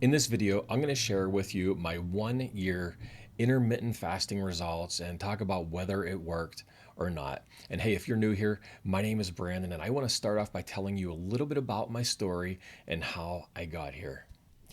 In this video, I'm going to share with you my 1 year intermittent fasting results and talk about whether it worked or not. And hey, if you're new here, my name is Brandon, and I want to start off by telling you a little bit about my story and how I got here.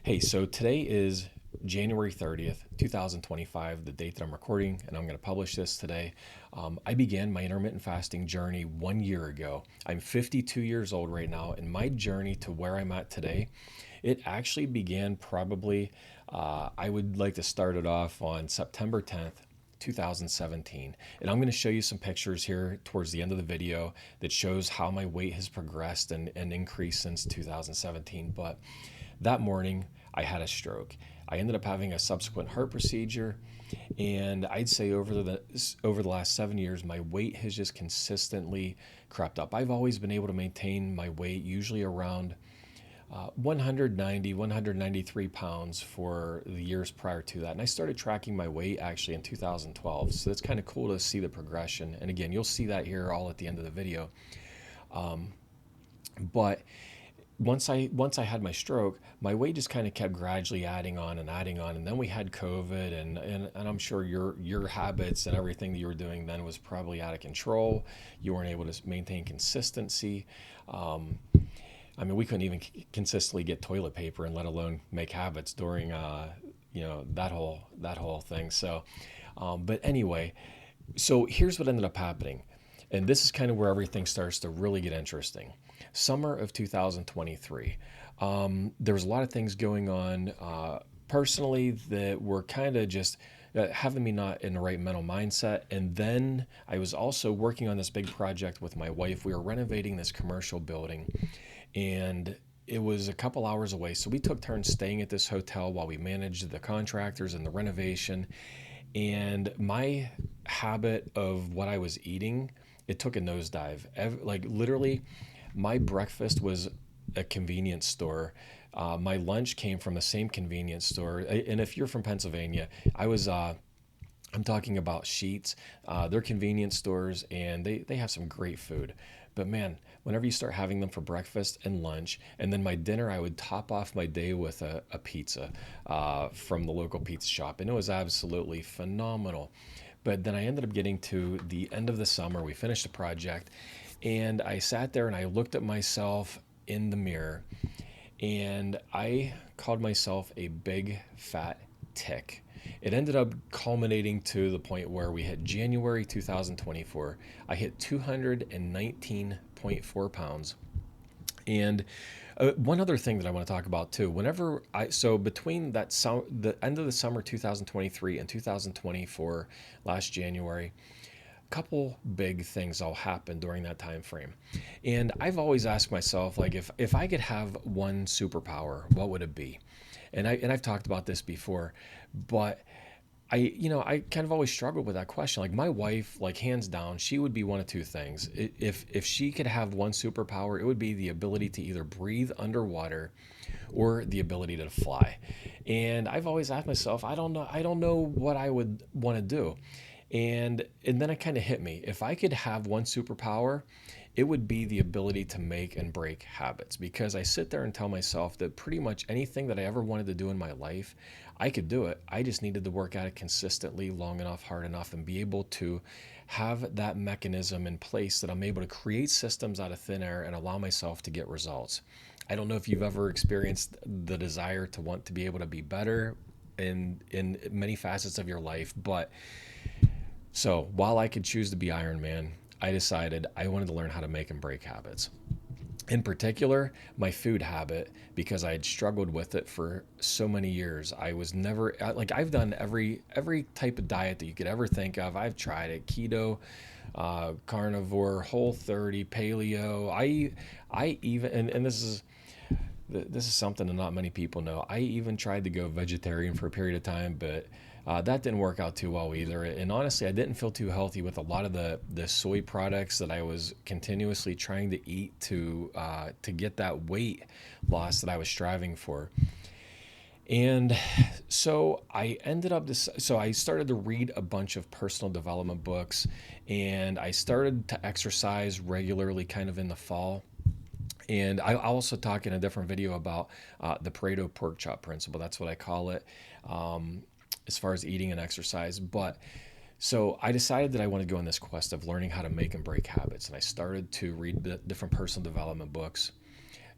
Hey, so today is January 30th, 2025, the date that I'm recording, and I'm going to publish this today. I began my intermittent fasting journey 1 year ago. I'm 52 years old right now, and my journey to where I'm at today, it actually began probably, I would like to start it off on September 10th, 2017. And I'm going to show you some pictures here towards the end of the video that shows how my weight has progressed and increased since 2017. But that morning, I had a stroke. I ended up having a subsequent heart procedure, and I'd say over the last 7 years, my weight has just consistently crept up. I've always been able to maintain my weight, usually around 190, 193 pounds for the years prior to that. And I started tracking my weight actually in 2012. So it's kind of cool to see the progression. And again, you'll see that here all at the end of the video. But once I had my stroke, my weight just kind of kept gradually adding on and adding on. And then we had COVID, and I'm sure your habits and everything that you were doing then was probably out of control. You weren't able to maintain consistency. I mean, we couldn't even consistently get toilet paper, and let alone make habits during, that whole thing. So, but anyway, so here's what ended up happening, and this is kind of where everything starts to really get interesting. Summer of 2023, there was a lot of things going on personally that were kind of just having me not in the right mental mindset. And then I was also working on this big project with my wife. We were renovating this commercial building, and it was a couple hours away. So we took turns staying at this hotel while we managed the contractors and the renovation. And my habit of what I was eating, it took a nosedive. Like literally, my breakfast was a convenience store. My lunch came from the same convenience store. And if you're from Pennsylvania, I'm talking about Sheets. They're convenience stores, and they have some great food. But man, whenever you start having them for breakfast and lunch, and then my dinner, I would top off my day with a pizza from the local pizza shop. And it was absolutely phenomenal. But then I ended up getting to the end of the summer. We finished the project, and I sat there and I looked at myself in the mirror, and I called myself a big fat tick. It ended up culminating to the point where we hit January 2024. I hit 219.4 pounds. And one other thing that I want to talk about too, so between the end of the summer 2023 and 2024, last January, couple big things all happened during that time frame. And I've always asked myself, like, if I could have one superpower, what would it be? And I've talked about this before, but I kind of always struggled with that question. Like my wife, like hands down, she would be one of two things. If she could have one superpower, it would be the ability to either breathe underwater or the ability to fly. And I've always asked myself, I don't know what I would want to do. And then it kind of hit me. If I could have one superpower, it would be the ability to make and break habits, because I sit there and tell myself that pretty much anything that I ever wanted to do in my life, I could do it. I just needed to work at it consistently, long enough, hard enough, and be able to have that mechanism in place that I'm able to create systems out of thin air and allow myself to get results. I don't know if you've ever experienced the desire to want to be able to be better in many facets of your life, but so while I could choose to be Iron Man, I decided I wanted to learn how to make and break habits. In particular, my food habit, because I had struggled with it for so many years. I was never like, I've done every type of diet that you could ever think of. I've tried it: keto, carnivore, Whole30, paleo. I even and this is something that not many people know. I even tried to go vegetarian for a period of time, but that didn't work out too well either. And honestly, I didn't feel too healthy with a lot of the soy products that I was continuously trying to eat to get that weight loss that I was striving for. And so I started to read a bunch of personal development books, and I started to exercise regularly kind of in the fall. And I also talk in a different video about the Pareto pork chop principle. That's what I call it, as far as eating and exercise. But so I decided that I want to go on this quest of learning how to make and break habits. And I started to read different personal development books.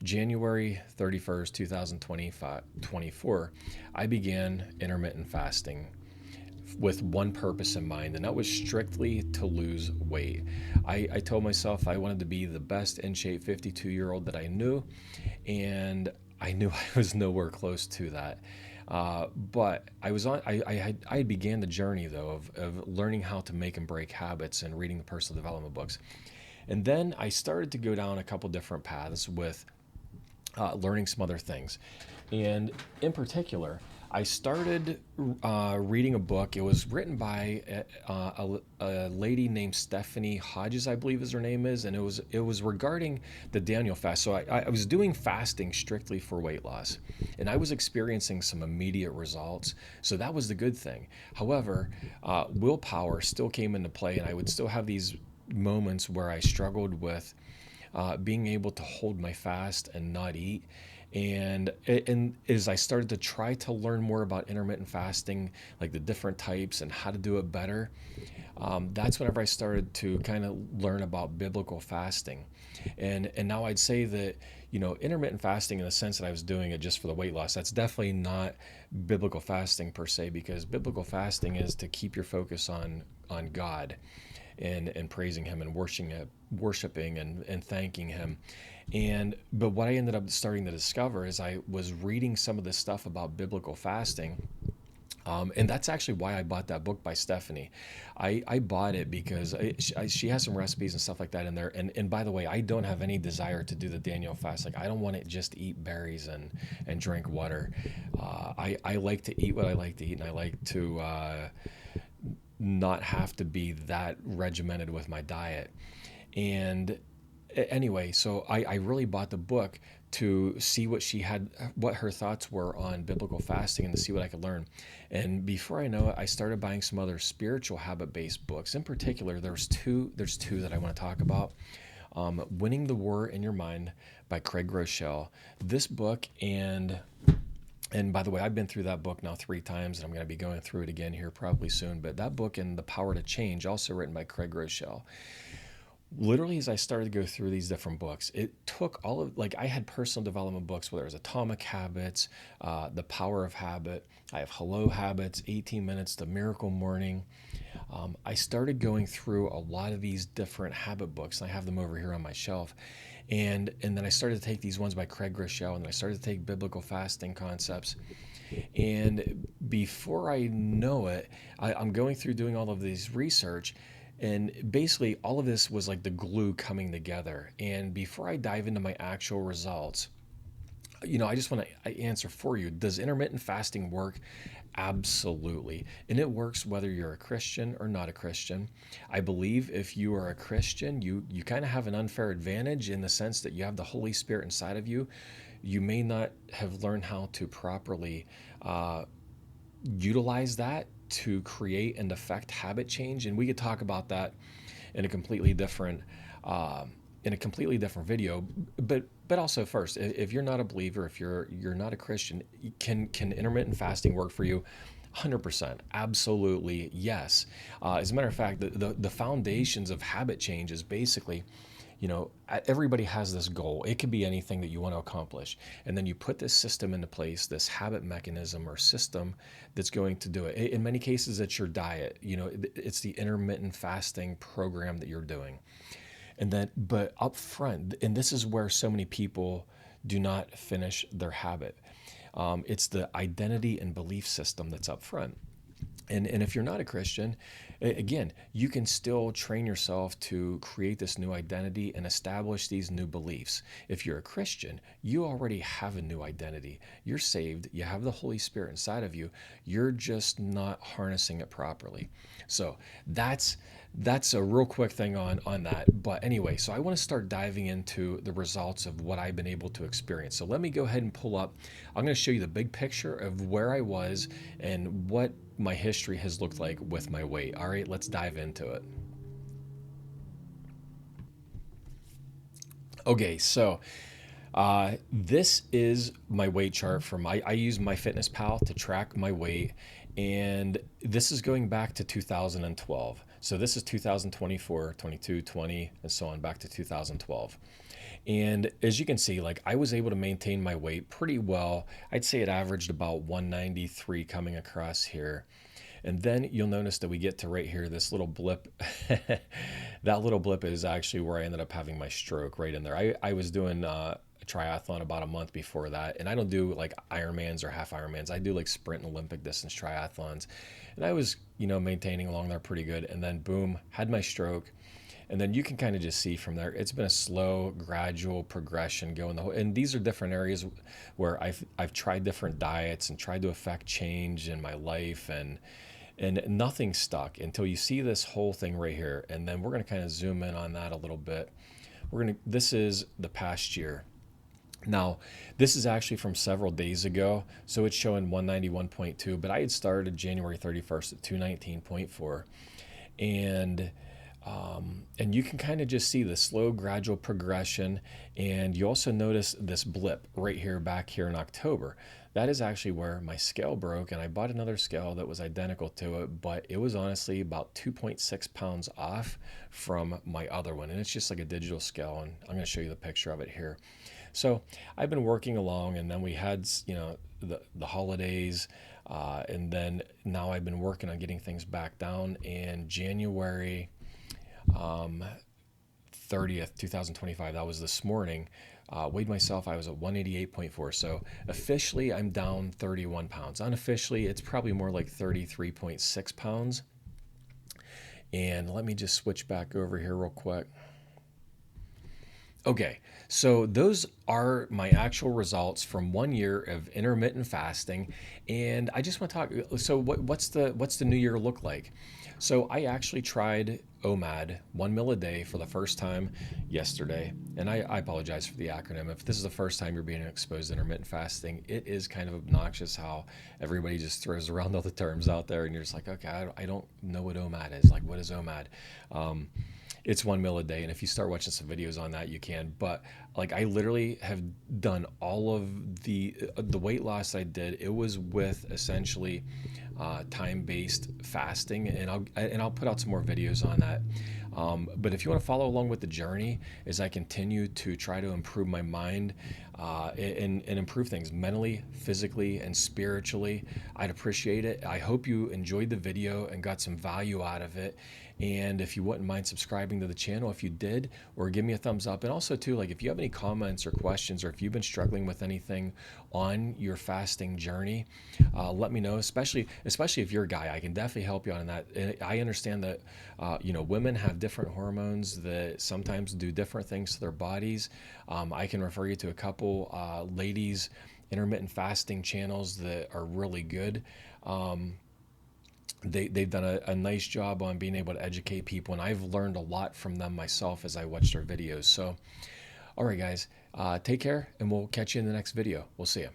January 31st, 2024, I began intermittent fasting with one purpose in mind, and that was strictly to lose weight. I told myself I wanted to be the best in shape 52-year-old that I knew, and I knew I was nowhere close to that. But I was on. I began the journey though of learning how to make and break habits and reading the personal development books, and then I started to go down a couple different paths with learning some other things. And in particular, I started reading a book. It was written by a lady named Stephanie Hodges, I believe is her name is, and it was regarding the Daniel fast. So I was doing fasting strictly for weight loss, and I was experiencing some immediate results. So that was the good thing. However, willpower still came into play, and I would still have these moments where I struggled with being able to hold my fast and not eat. And as I started to try to learn more about intermittent fasting, like the different types and how to do it better, that's whenever I started to kind of learn about biblical fasting. And now I'd say that, intermittent fasting in the sense that I was doing it just for the weight loss, that's definitely not biblical fasting per se, because biblical fasting is to keep your focus on God and praising him and worshiping and thanking him. But what I ended up starting to discover is I was reading some of this stuff about biblical fasting. And that's actually why I bought that book by Stephanie. I bought it because she has some recipes and stuff like that in there. And by the way, I don't have any desire to do the Daniel fast. Like, I don't want to just eat berries and drink water. I like to eat what I like to eat, and I like to not have to be that regimented with my diet. And anyway, so I really bought the book to see what her thoughts were on biblical fasting and to see what I could learn. And before I know it, I started buying some other spiritual habit-based books. In particular, there's two that I want to talk about. Winning the War in Your Mind by Craig Groeschel. This book, and by the way, I've been through that book now 3 times, and I'm going to be going through it again here probably soon. But that book and The Power to Change, also written by Craig Groeschel. Literally, as I started to go through these different books, it took like, I had personal development books, whether it was Atomic Habits, The Power of Habit. I have Hello Habits, 18 Minutes, The Miracle Morning. I started going through a lot of these different habit books, and I have them over here on my shelf. And then I started to take these ones by Craig Groeschel, and then I started to take biblical fasting concepts. And before I know it, I'm going through doing all of these research, and basically all of this was like the glue coming together. And before I dive into my actual results, I just want to answer for you. Does intermittent fasting work? Absolutely. And it works whether you're a Christian or not a Christian. I believe if you are a Christian, you kind of have an unfair advantage in the sense that you have the Holy Spirit inside of you. You may not have learned how to properly utilize that to create and affect habit change. And we could talk about that in a completely different video. But also, first, if you're not a believer, if you're not a Christian, can intermittent fasting work for you? 100%, absolutely, yes. As a matter of fact, the foundations of habit change is basically, everybody has this goal. It could be anything that you want to accomplish. And then you put this system into place, this habit mechanism or system that's going to do it. In many cases, it's your diet. It's the intermittent fasting program that you're doing. And then, but up front, and this is where so many people do not finish their habit. It's the identity and belief system that's up front. And if you're not a Christian, again, you can still train yourself to create this new identity and establish these new beliefs. If you're a Christian, you already have a new identity. You're saved. You have the Holy Spirit inside of you. You're just not harnessing it properly. So that's a real quick thing on that. But anyway, so I want to start diving into the results of what I've been able to experience. So let me go ahead and pull up. I'm going to show you the big picture of where I was and what my history has looked like with my weight. All right, let's dive into it. Okay, so This is my weight chart from I use my Fitness Pal to track my weight, and this is going back to 2012. So this is 2024, 22, 20, and so on back to 2012. And as you can see, like I was able to maintain my weight pretty well. I'd say it averaged about 193 coming across here. And then you'll notice that we get to right here, this little blip. That little blip is actually where I ended up having my stroke right in there. I was doing a triathlon about a month before that, and I don't do like Ironmans or half Ironmans. I do like sprint and Olympic distance triathlons. And I was, maintaining along there pretty good. And then boom, had my stroke. And then you can kind of just see from there, it's been a slow, gradual progression going the whole. And these are different areas where I've tried different diets and tried to affect change in my life, and nothing stuck until you see this whole thing right here. And then we're going to kind of zoom in on that a little bit. This is the past year. Now, this is actually from several days ago, so it's showing 191.2, but I had started January 31st at 219.4. And and you can kind of just see the slow, gradual progression. And you also notice this blip right here, back here in October. That is actually where my scale broke, and I bought another scale that was identical to it, but it was honestly about 2.6 pounds off from my other one. And it's just like a digital scale, and I'm going to show you the picture of it here. So I've been working along, and then we had, the holidays, and then now I've been working on getting things back down. In January 30th, 2025, that was this morning, weighed myself, I was at 188.4. So officially, I'm down 31 pounds. Unofficially, it's probably more like 33.6 pounds. And let me just switch back over here real quick. Okay, so those are my actual results from 1 year of intermittent fasting, and I just want to talk. So what's the new year look like? So I actually tried OMAD, 1 meal a day, for the first time yesterday, and I apologize for the acronym. If this is the first time you're being exposed to intermittent fasting, it is kind of obnoxious how everybody just throws around all the terms out there, and you're just like, okay, I don't know what OMAD is. Like, what is OMAD? It's 1 meal a day, and if you start watching some videos on that, you can. But like, I literally have done all of the weight loss I did. It was with essentially time-based fasting, and I'll put out some more videos on that. But if you want to follow along with the journey, as I continue to try to improve my mind, and improve things mentally, physically, and spiritually, I'd appreciate it. I hope you enjoyed the video and got some value out of it. And if you wouldn't mind subscribing to the channel, if you did, or give me a thumbs up. And also too, like, if you have any comments or questions, or if you've been struggling with anything on your fasting journey, let me know, especially if you're a guy. I can definitely help you on that. And I understand that, women have different hormones that sometimes do different things to their bodies. I can refer you to a couple ladies intermittent fasting channels that are really good. They've done a nice job on being able to educate people, and I've learned a lot from them myself as I watch their videos. So, all right, guys, take care, and we'll catch you in the next video. We'll see you.